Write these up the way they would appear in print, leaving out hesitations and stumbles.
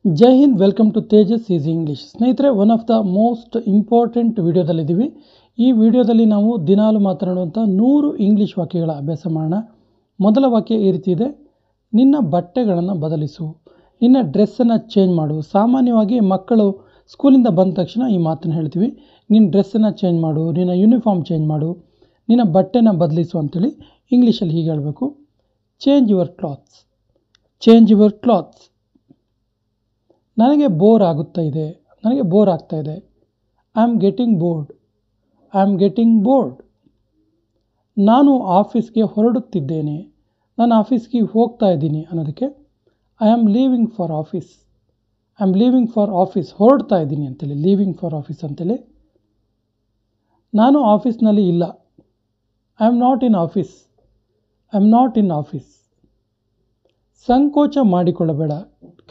ಜೈ ಹಿಂದ್, welcome to Tejas easy English. ಸ್ನೇಹಿತರೆ, one of the most important ವಿಡಿಯೋದಲ್ಲಿದ್ದೀವಿ. ಈ ವಿಡಿಯೋದಲ್ಲಿ ನಾವು ದಿನಾಲು ಮಾತನಾಡುವಂಥ 100 ಇಂಗ್ಲೀಷ್ ವಾಕ್ಯಗಳ ಅಭ್ಯಾಸ ಮಾಡೋಣ. ಮೊದಲ ವಾಕ್ಯ ಈ ರೀತಿ ಇದೆ: ನಿನ್ನ ಬಟ್ಟೆಗಳನ್ನು ಬದಲಿಸು, ನಿನ್ನ ಡ್ರೆಸ್ಸನ್ನು ಚೇಂಜ್ ಮಾಡು. ಸಾಮಾನ್ಯವಾಗಿ ಮಕ್ಕಳು ಸ್ಕೂಲಿಂದ ಬಂದ ತಕ್ಷಣ ಈ ಮಾತನ್ನು ಹೇಳ್ತೀವಿ, ನಿನ್ನ ಡ್ರೆಸ್ಸನ್ನು ಚೇಂಜ್ ಮಾಡು, ನಿನ್ನ ಯೂನಿಫಾರ್ಮ್ ಚೇಂಜ್ ಮಾಡು, ನಿನ್ನ ಬಟ್ಟೆನ ಬದಲಿಸು ಅಂತೇಳಿ ಇಂಗ್ಲೀಷಲ್ಲಿ ಹೀಗೆ ಹೇಳಬೇಕು: change your clothes, change your clothes. ನನಗೆ ಬೋರ್ ಆಗ್ತಾ ಇದೆ, I am getting bored, I am getting bored. ನಾನು ಆಫೀಸ್ಗೆ ಹೊರಡುತ್ತಿದ್ದೇನೆ, ನಾನು ಆಫೀಸ್ಗೆ ಹೋಗ್ತಾ ಇದ್ದೀನಿ ಅನ್ನೋದಕ್ಕೆ I am leaving for office, I am leaving for office, ಹೊರಡ್ತಾ ಇದ್ದೀನಿ ಅಂತೇಳಿ ಲೀವಿಂಗ್ ಫಾರ್ ಆಫೀಸ್ ಅಂತೇಳಿ. ನಾನು ಆಫೀಸ್ನಲ್ಲಿ ಇಲ್ಲ, I am not in office, I am not in office. ಸಂಕೋಚ ಮಾಡಿಕೊಳ್ಳಬೇಡ.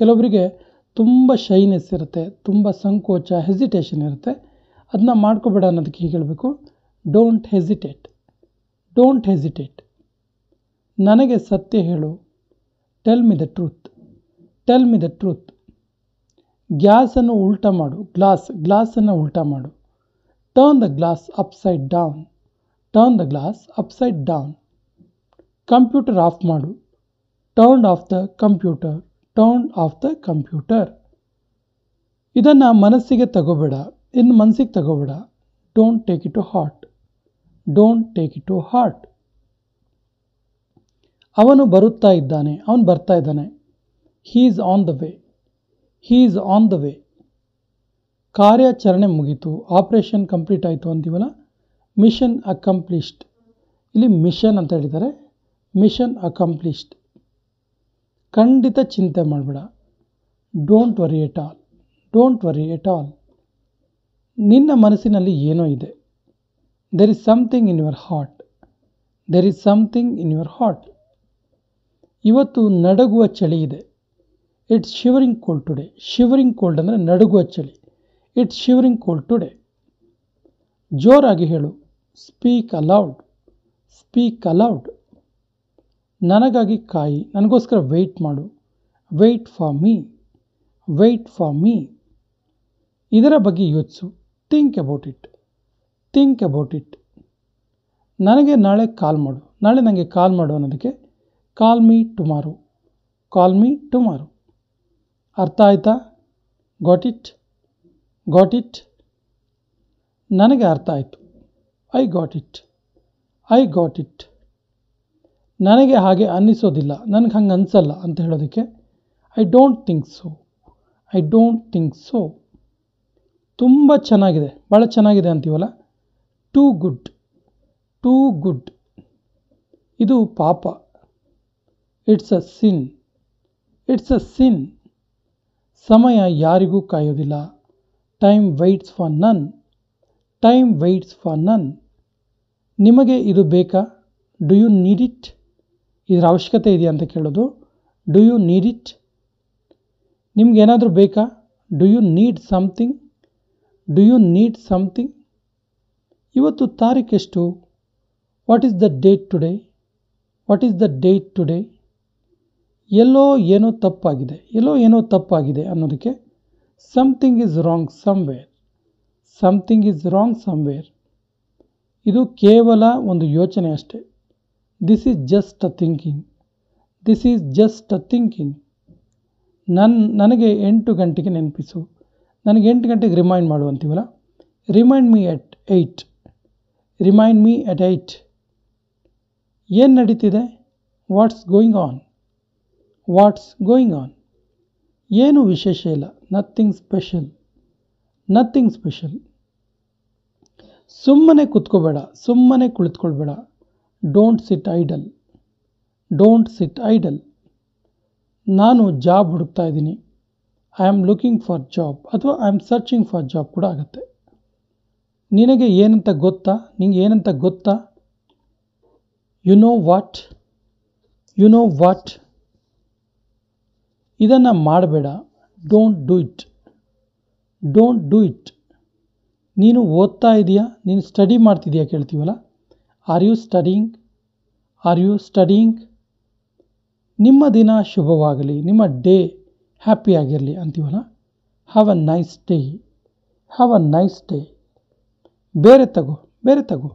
ಕೆಲವರಿಗೆ ತುಂಬ ಶೈನೆಸ್ ಇರುತ್ತೆ, ತುಂಬ ಸಂಕೋಚ, ಹೆಸಿಟೇಷನ್ ಇರುತ್ತೆ. ಅದನ್ನ ಮಾಡ್ಕೋಬೇಡ ಅನ್ನೋದಕ್ಕೆ ಹೀಗೆ ಹೇಳಬೇಕು: ಡೋಂಟ್ ಹೆಸಿಟೇಟ್, ಡೋಂಟ್ ಹೆಸಿಟೇಟ್. ನನಗೆ ಸತ್ಯ ಹೇಳು, tell me the truth, tell me the truth. ಗ್ಯಾಸನ್ನು ಉಲ್ಟಾ ಮಾಡು, ಗ್ಲಾಸನ್ನು ಉಲ್ಟಾ ಮಾಡು. Turn the glass upside down, turn the glass upside down. Computer off ಮಾಡು, turn off the computer, turn off the computer. ಇದನ್ನು ಮನಸ್ಸಿಗೆ ತಗೋಬೇಡ, ಇನ್ನು ಮನಸ್ಸಿಗೆ ತಗೋಬೇಡ. Don't take it to heart, don't take it to heart. ಅವನು ಬರುತ್ತಾ ಇದ್ದಾನೆ, ಅವನು ಬರ್ತಾ ಇದ್ದಾನೆ. He is on the way, he is on the way. ಕಾರ್ಯಾಚರಣೆ ಮುಗೀತು, ಆಪರೇಷನ್ ಕಂಪ್ಲೀಟ್ ಆಯಿತು ಅಂತೀವಲ್ಲ, ಮಿಷನ್ ಅಕಂಪ್ಲಿಷ್ಡ್. ಇಲ್ಲಿ ಮಿಷನ್ ಅಂತ ಹೇಳಿದ್ದಾರೆ, ಮಿಷನ್ ಅಕಂಪ್ಲಿಷ್ಡ್. ಖಂಡಿತ ಚಿಂತೆ ಮಾಡಬೇಡ, don't worry at all, don't worry at all. ನಿನ್ನ ಮನಸ್ಸಿನಲ್ಲಿ ಏನೋ ಇದೆ, there is something in your heart, there is something in your heart. ಇವತ್ತು ನಡುಗುವ ಚಳಿ ಇದೆ, it's shivering cold today. Shivering cold ಅಂದರೆ ನಡುಗುವ ಚಳಿ, ಇಟ್ಸ್ ಶಿವರಿಂಗ್ ಕೋಲ್ಡ್ ಟುಡೇ. ಜೋರಾಗಿ ಹೇಳು, ಸ್ಪೀಕ್ ಅಲೌಡ್, ಸ್ಪೀಕ್ ಅಲೌಡ್. ನನಗಾಗಿ ಕಾಯಿ, ನನಗೋಸ್ಕರ ವೆಯ್ಟ್ ಮಾಡು, wait for me, wait for me. ಇದರ ಬಗ್ಗೆ ಯೋಚಿಸು, think about it, think about it. ನನಗೆ ನಾಳೆ ಕಾಲ್ ಮಾಡು, ನಾಳೆ ನನಗೆ ಕಾಲ್ ಮಾಡು ಅನ್ನೋದಕ್ಕೆ call me tomorrow, call me tomorrow. ಅರ್ಥ ಆಯ್ತಾ? Got it, got it. ನನಗೆ ಅರ್ಥ ಆಯಿತು, I got it, I got it. ನನಗೆ ಹಾಗೆ ಅನ್ನಿಸೋದಿಲ್ಲ, ನನಗೆ ಹಂಗೆ ಅನಿಸಲ್ಲ ಅಂತ ಹೇಳೋದಕ್ಕೆ I don't think so, I don't think so. ತುಂಬ ಚೆನ್ನಾಗಿದೆ, ಭಾಳ ಚೆನ್ನಾಗಿದೆ ಅಂತೀವಲ್ಲ, ಟೂ ಗುಡ್, ಟೂ ಗುಡ್. ಇದು ಪಾಪ, it's a sin, it's a sin. ಸಮಯ ಯಾರಿಗೂ ಕಾಯೋದಿಲ್ಲ, time waits for none, time waits for none. ನಿಮಗೆ ಇದು ಬೇಕಾ? Do you need it? ಇದರ ಅವಶ್ಯಕತೆ ಇದೆಯಾ ಅಂತ ಕೇಳೋದು, ಡು ಯು ನೀಡ್ ಇಟ್? ನಿಮ್ಗೇನಾದರೂ ಬೇಕಾ? Do you need something, do you need something. ಇವತ್ತು ತಾರೀಕೆಷ್ಟು? What is the date today, what is the date today. ಎಲ್ಲೋ ಏನೋ ತಪ್ಪಾಗಿದೆ, ಎಲ್ಲೋ ಏನೋ ತಪ್ಪಾಗಿದೆ ಅನ್ನೋದಕ್ಕೆ something is wrong somewhere, something is wrong somewhere. ಇದು ಕೇವಲ ಒಂದು ಯೋಚನೆ ಅಷ್ಟೇ. This is just a thinking, this is just a thinking. ನನಗೆ 8 ಗಂಟೆಗೆ ನೆನಪಿಸು, ನನಗೆ 8 ಗಂಟೆಗೆ ರಿಮೈಂಡ್ ಮಾಡು ಅಂತೀವಲ್ಲ, ರಿಮೈಂಡ್ ಮೀ ಎಟ್ 8, ರಿಮೈಂಡ್ ಮೀ ಎಟ್ 8. ಏನು ನಡೀತಿದೆ? What's going on, what's going on. ಏನು ವಿಶೇಷ ಇಲ್ಲ, ನಥಿಂಗ್ ಸ್ಪೆಷಲ್, ನಥಿಂಗ್ ಸ್ಪೆಷಲ್. ಸುಮ್ಮನೆ ಕೂತ್ಕೋಬೇಡ, ಸುಮ್ಮನೆ ಕುಳಿತುಕೊಳ್ಬೇಡ. Don't sit idle, don't sit idle. ನಾನು ಜಾಬ್ ಹುಡುಕ್ತಾ ಇದ್ದೀನಿ, I am looking for job, ಅಥವಾ I am searching for job ಕೂಡ ಆಗುತ್ತೆ. ನಿನಗೆ ಏನಂತ ಗೊತ್ತಾ, ನಿಂಗೆ ಏನಂತ ಗೊತ್ತಾ? You know what, you know what. ಇದನ್ನು ಮಾಡಬೇಡ, don't do it, don't do it. ನೀನು ಓದ್ತಾ ಇದೆಯಾ, ನೀನು ಸ್ಟಡಿ ಮಾಡ್ತಿದೆಯಾ ಕೇಳ್ತೀವಲ್ಲ, are you studying, are you studying. ನಿಮ್ಮ ದಿನ ಶುಭವಾಗಲಿ, ನಿಮ್ಮ ಡೇ ಹ್ಯಾಪಿ ಆಗಿರಲಿ ಅಂತೀವಲ್ಲ. Have a nice day, have a nice day. ಬೇರೆ ತಗೋ, ಬೇರೆ ತಗೋ.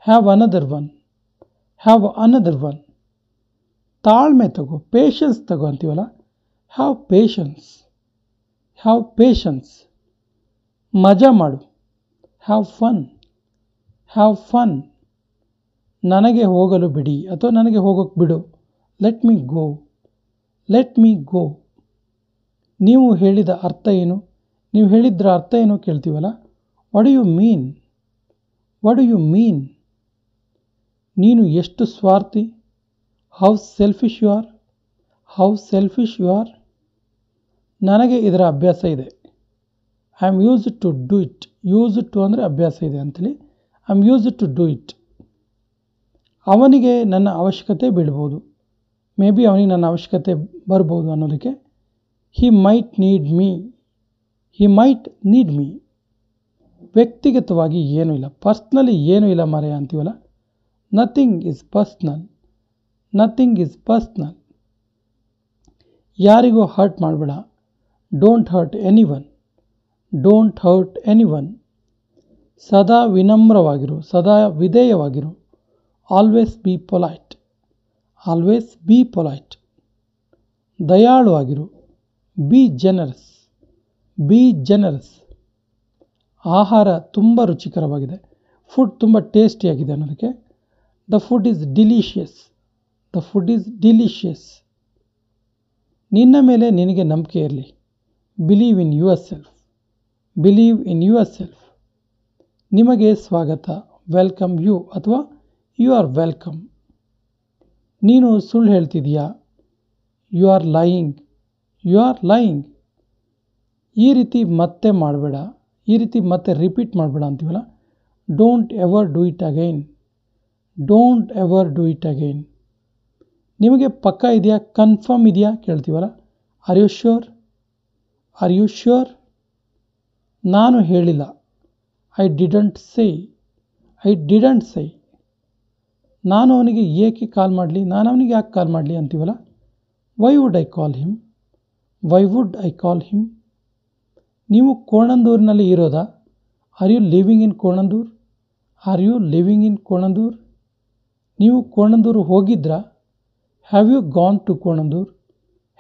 Have another one, have another one. ತಾಳ್ಮೆ ತಗೋ, ಪೇಷನ್ಸ್ ತಗೋ ಅಂತೀವಲ್ಲ. Have patience, have patience. ಮಜಾ ಮಾಡು, ಹ್ಯಾವ್ ಫನ್, ಹ್ಯಾವ್ ಫನ್. ನನಗೆ ಹೋಗಲು ಬಿಡಿ ಅಥವಾ ನನಗೆ ಹೋಗೋಕ್ಕೆ ಬಿಡು, let me go, let me go. ನೀವು ಹೇಳಿದ ಅರ್ಥ ಏನು, ನೀವು ಹೇಳಿದ್ರ ಅರ್ಥ ಏನು ಕೇಳ್ತೀವಲ್ಲ. What do you mean, what do you mean. ನೀನು ಎಷ್ಟು ಸ್ವಾರ್ಥಿ, how selfish you are, how selfish you are. ನನಗೆ ಇದರ ಅಭ್ಯಾಸ ಇದೆ, I am used to do it. Used to ಅಂದರೆ ಅಭ್ಯಾಸ ಇದೆ ಅಂತೇಳಿ, I am used to do it. ಅವನಿಗೆ ನನ್ನ ಅವಶ್ಯಕತೆ ಬೀಳ್ಬೋದು, ಮೇ ಬಿ ಅವನಿಗೆ ನನ್ನ ಅವಶ್ಯಕತೆ ಬರ್ಬೋದು ಅನ್ನೋದಕ್ಕೆ he might need me, he might need me. ವ್ಯಕ್ತಿಗತವಾಗಿ ಏನೂ ಇಲ್ಲ, ಪರ್ಸ್ನಲಿ ಏನೂ ಇಲ್ಲ ಮಾರಾಯ ಅಂತೀವಲ್ಲ. Nothing is personal, nothing is personal. ಯಾರಿಗೂ ಹರ್ಟ್ ಮಾಡಬೇಡ, don't hurt anyone, don't hurt anyone. ಸದಾ ವಿನಮ್ರವಾಗಿರು, ಸದಾ ವಿಧೇಯವಾಗಿರು. Always be polite, always be polite. ದಯಾಳು ಆಗಿರು, ಬಿ ಜನರಸ್, ಬಿ ಜನರಸ್. ಆಹಾರ ತುಂಬ ರುಚಿಕರವಾಗಿದೆ, ಫುಡ್ ತುಂಬ ಟೇಸ್ಟಿಯಾಗಿದೆ ಅನ್ನೋದಕ್ಕೆ the food is delicious, the food is delicious. ನಿನ್ನ ಮೇಲೆ ನಿನಗೆ ನಂಬಿಕೆ ಇರಲಿ, believe in yourself, believe in yourself. ನಿಮಗೆ ಸ್ವಾಗತ, ವೆಲ್ಕಮ್ ಯು ಅಥವಾ ಯು ಆರ್ ವೆಲ್ಕಮ್. ನೀನು ಸುಳ್ಳು ಹೇಳ್ತಿದೀಯಾ, you are lying, you are lying. ಈ ರೀತಿ ಮತ್ತೆ ಮಾಡಬೇಡ, ಈ ರೀತಿ ಮತ್ತೆ ರಿಪೀಟ್ ಮಾಡಬೇಡ ಅಂತೀವಲ್ಲ. Don't ever do it again, don't ever do it again. ನಿಮಗೆ ಪಕ್ಕ ಇದೆಯಾ, ಕನ್ಫರ್ಮ್ ಇದೆಯಾ ಕೇಳ್ತೀವಲ್ಲ. Are you sure, are you sure. ನಾನು ಹೇಳಿಲ್ಲ, I didn't say, I didn't say. ನಾನು ಅವನಿಗೆ ಏಕೆ ಕಾಲ್ ಮಾಡಲಿ, ನಾನು ಅವನಿಗೆ ಯಾಕೆ ಕಾಲ್ ಮಾಡಲಿ ಅಂತೀವಲ್ಲ. Why would I call him, why would I call him. ನೀವು ಕೋಣಂದೂರಿನಲ್ಲಿ ಇರೋದಾ, are you living in Konandur, are you living in Konandur. ನೀವು ಕೋಣಂದೂರು ಹೋಗಿದ್ರಾ, have you gone to Konandur,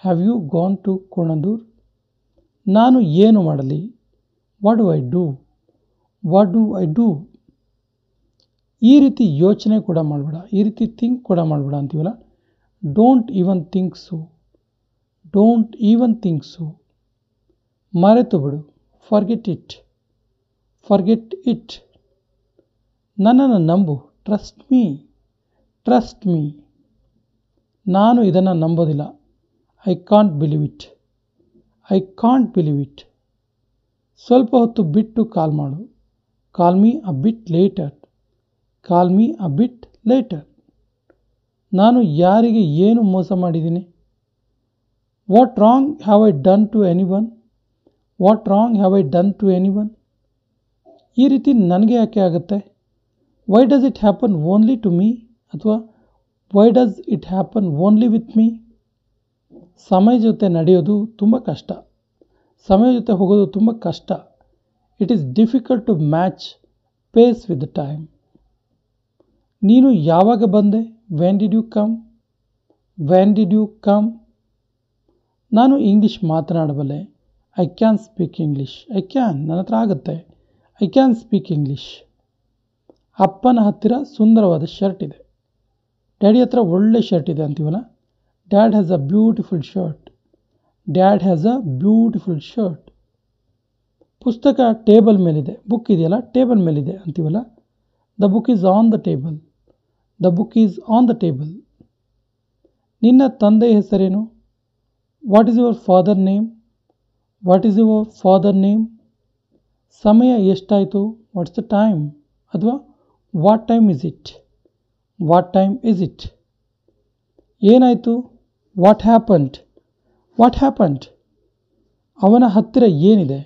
have you gone to Konandur. ನಾನು ಏನು ಮಾಡಲಿ, what do I do, what do I do. ಈ ರೀತಿ ಯೋಚನೆ ಕೂಡ ಮಾಡಬೇಡ, ಈ ರೀತಿ ಥಿಂಕ್ ಕೂಡ ಮಾಡಬೇಡ ಅಂತೀವಲ್ಲ. Don't even think so, don't even think so. ಮರೆತು ಬಿಡು, ಫರ್ಗೆಟ್ ಇಟ್, ಫರ್ಗೆಟ್ ಇಟ್. ನನ್ನನ್ನು ನಂಬು, ಟ್ರಸ್ಟ್ ಮೀ, ಟ್ರಸ್ಟ್ ಮೀ. ನಾನು ಇದನ್ನು ನಂಬೋದಿಲ್ಲ, I can't believe it, I can't believe it. ಸ್ವಲ್ಪ ಹೊತ್ತು ಬಿಟ್ಟು ಕಾಲ್ ಮಾಡು, call me a bit later, call me a bit later. ನಾನು ಯಾರಿಗೆ ಏನು ಮೋಸ ಮಾಡಿದ್ದೀನಿ, what wrong have I done to anyone, what wrong have I done to anyone. ಈ ರೀತಿ ನನಗೆ ಯಾಕೆ ಆಗುತ್ತೆ, why does it happen only to me ಅಥವಾ why does it happen only with me. ಸಮಯ ಜೊತೆ ನಡೆಯೋದು ತುಂಬ ಕಷ್ಟ, ಸಮಯ ಜೊತೆ ಹೋಗೋದು ತುಂಬ ಕಷ್ಟ. It is difficult to match pace with the time. ನೀನು ಯಾವಾಗ ಬಂದೆ, when did you come, when did you come. ನಾನು ಇಂಗ್ಲೀಷ್ ಮಾತನಾಡಬಲ್ಲೆ, I can speak English, I can, ನನ್ನ ಹತ್ರ ಆಗುತ್ತೆ, ಐ ಕ್ಯಾನ್ ಸ್ಪೀಕ್ ಇಂಗ್ಲೀಷ್. ಅಪ್ಪನ ಹತ್ತಿರ ಸುಂದರವಾದ ಶರ್ಟ್ ಇದೆ, ಡ್ಯಾಡಿ ಹತ್ರ ಒಳ್ಳೆ ಶರ್ಟ್ ಇದೆ ಅಂತೀವಲ್ಲ. Dad has a beautiful shirt, dad has a beautiful shirt. ಪುಸ್ತಕ ಟೇಬಲ್ ಮೇಲಿದೆ, ಬುಕ್ ಇದೆಯಲ್ಲ ಟೇಬಲ್ ಮೇಲಿದೆ ಅಂತೀವಲ್ಲ. The book is on the table, the book is on the table. ನಿನ್ನ ತಂದೆಯ ಹೆಸರೇನು, what is your father name, what is your father name. ಸಮಯ ಎಷ್ಟಾಯಿತು, ವಾಟ್ಸ್ ದ ಟೈಮ್ ಅಥವಾ what time is it, what time is it. ಏನಾಯಿತು, what happened, what happened. ಅವನ ಹತ್ತಿರ ಏನಿದೆ,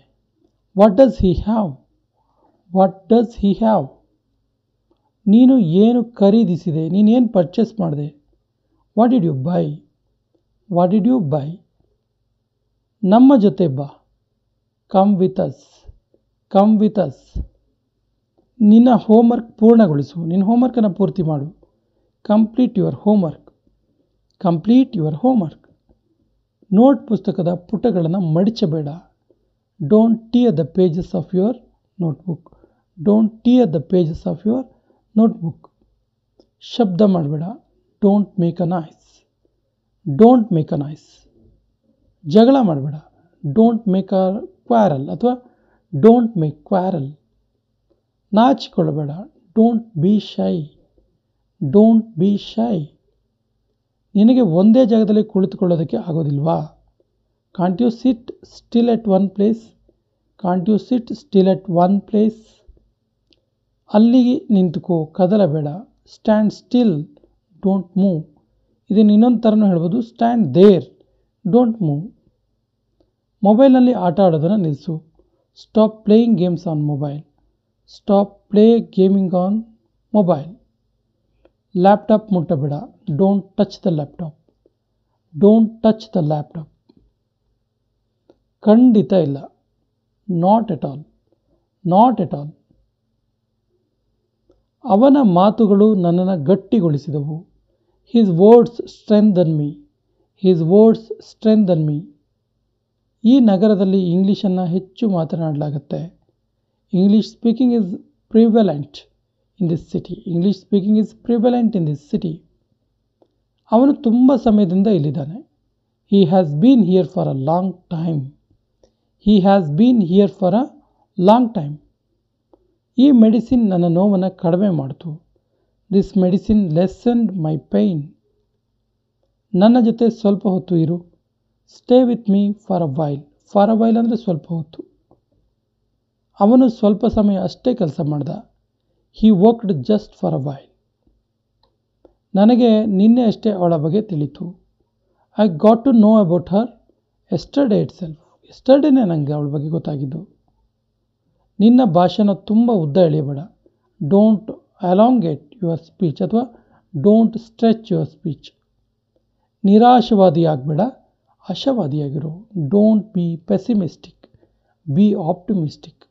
what does he have, what does he have. ನೀನು ಏನು ಖರೀದಿಸಿದೆ, ನೀನೇನು ಪರ್ಚೇಸ್ ಮಾಡಿದೆ, what did you buy, what did you buy. ನಮ್ಮ ಜೊತೆ ಬಾ, come with us, come with us. ನಿನ್ನ ಹೋಮ್ವರ್ಕ್ ಪೂರ್ಣಗೊಳಿಸು, ನಿನ್ನ ಹೋಮ್ವರ್ಕನ್ನು ಪೂರ್ತಿ ಮಾಡು. Complete your homework, complete your homework. Note ಪುಸ್ತಕದ ಪುಟಗಳನ್ನು ಮಡಿಚಬೇಡ. Don't tear the pages of your notebook, don't tear the pages of your notebook. ಶಬ್ದ ಮಾಡಬೇಡ. Don't make a noise, don't make a noise. ಜಗಳ ಮಾಡಬೇಡ. ಡೋಂಟ್ ಮೇಕ್ ಅ ಕ್ವಾರಲ್ ಅಥವಾ don't make quarrel. ನಾಚಿಕೊಳ್ಳಬೇಡ. Don't be shy, don't be shy. ನಿನಗೆ ಒಂದೇ ಜಾಗದಲ್ಲಿ ಕುಳಿತುಕೊಳ್ಳೋದಕ್ಕೆ ಆಗೋದಿಲ್ವಾ? Can't you sit still at one place, can't you sit still at one place. ಅಲ್ಲಿಗೆ ನಿಂತುಕೋ, ಕದಲಬೇಡ. Stand still, don't move. ಇದನ್ನು ಇನ್ನೊಂದು ಥರನೂ ಹೇಳ್ಬೋದು, ಸ್ಟ್ಯಾಂಡ್ ದೇರ್, ಡೋಂಟ್ ಮೂವ್. ಮೊಬೈಲ್ನಲ್ಲಿ ಆಟ ಆಡೋದನ್ನು ನಿಲ್ಲಿಸು. Stop playing games on mobile, stop play gaming on mobile. Laptop ಮುಟ್ಟಬೇಡ. Don't touch the laptop, don't touch the laptop. ಖಂಡಿತ ಇಲ್ಲ. Not at all, not at all. ಅವನ ಮಾತುಗಳು ನನ್ನನ್ನು ಗಟ್ಟಿಗೊಳಿಸಿದವು. His words strengthen me, his words strengthen me. ಈ ನಗರದಲ್ಲಿ ಇಂಗ್ಲೀಷನ್ನು ಹೆಚ್ಚು ಮಾತನಾಡಲಾಗುತ್ತೆ. English speaking is prevalent in this city, English speaking is prevalent in this city. ಅವನು ತುಂಬ ಸಮಯದಿಂದ ಇಲ್ಲಿದ್ದಾನೆ. He has been here for a long time, he has been here for a long time. ಈ ಮೆಡಿಸಿನ್ ನನ್ನ ನೋವನ್ನು ಕಡಿಮೆ ಮಾಡಿತು. This medicine lessened my pain. ನನ್ನ ಜೊತೆ ಸ್ವಲ್ಪ ಹೊತ್ತು ಇರು. Stay with me for a while, for a while ಅಂದರೆ ಸ್ವಲ್ಪ ಹೊತ್ತು. ಅವನು ಸ್ವಲ್ಪ ಸಮಯ ಅಷ್ಟೇ ಕೆಲಸ ಮಾಡ್ದ. He worked just for a while. ನನಗೆ ನಿನ್ನೆ ಅಷ್ಟೇ ಅವಳ ಬಗ್ಗೆ ತಿಳಿತು. I got to know about her yesterday itself. ಎಸ್ಟರ್ಡೇನೇ ನನಗೆ ಅವಳ ಬಗ್ಗೆ ಗೊತ್ತಾಗಿದ್ದು. ನಿನ್ನ ಭಾಷೆನ ತುಂಬ ಉದ್ದ ಎಳೆಯಬೇಡ. ಡೋಂಟ್ ಅಲಾಂಗೇಟ್ ಯುವರ್ ಸ್ಪೀಚ್ ಅಥವಾ ಡೋಂಟ್ ಸ್ಟ್ರೆಚ್ ಯುವರ್ ಸ್ಪೀಚ್. ನಿರಾಶವಾದಿಯಾಗಬೇಡ, ಆಶಾವಾದಿಯಾಗಿರು. Don't be pessimistic, be optimistic.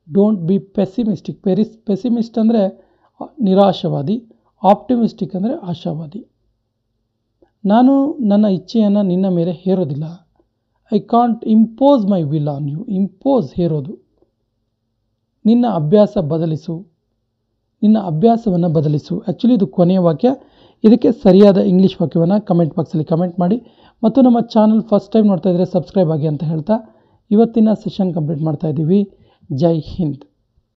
Don't be pessimistic. Pessimist ಅಂದರೆ ನಿರಾಶವಾದಿ, ಆಪ್ಟಿಮಿಸ್ಟಿಕ್ ಅಂದರೆ ಆಶಾವಾದಿ. ನಾನು ನನ್ನ ಇಚ್ಛೆಯನ್ನು ನಿನ್ನ ಮೇಲೆ ಹೇರೋದಿಲ್ಲ. I can't impose my will on you. Impose ಹೇರೋದು. ನಿನ್ನ ಅಭ್ಯಾಸ ಬದಲಿಸು, ನಿನ್ನ ಅಭ್ಯಾಸವನ್ನು ಬದಲಿಸು. ಆ್ಯಕ್ಚುಲಿ ಇದು ಕೊನೆಯ ವಾಕ್ಯ. ಇದಕ್ಕೆ ಸರಿಯಾದ ಇಂಗ್ಲೀಷ್ ವಾಕ್ಯವನ್ನು ಕಮೆಂಟ್ ಬಾಕ್ಸಲ್ಲಿ ಕಮೆಂಟ್ ಮಾಡಿ. ಮತ್ತು ನಮ್ಮ ಚಾನಲ್ ಫಸ್ಟ್ ಟೈಮ್ ನೋಡ್ತಾ ಇದ್ದರೆ ಸಬ್ಸ್ಕ್ರೈಬ್ ಆಗಿ ಅಂತ ಹೇಳ್ತಾ ಇವತ್ತಿನ ಸೆಷನ್ ಕಂಪ್ಲೀಟ್ ಮಾಡ್ತಾ ಇದ್ದೀವಿ. ಜೈ ಹಿಂದ್.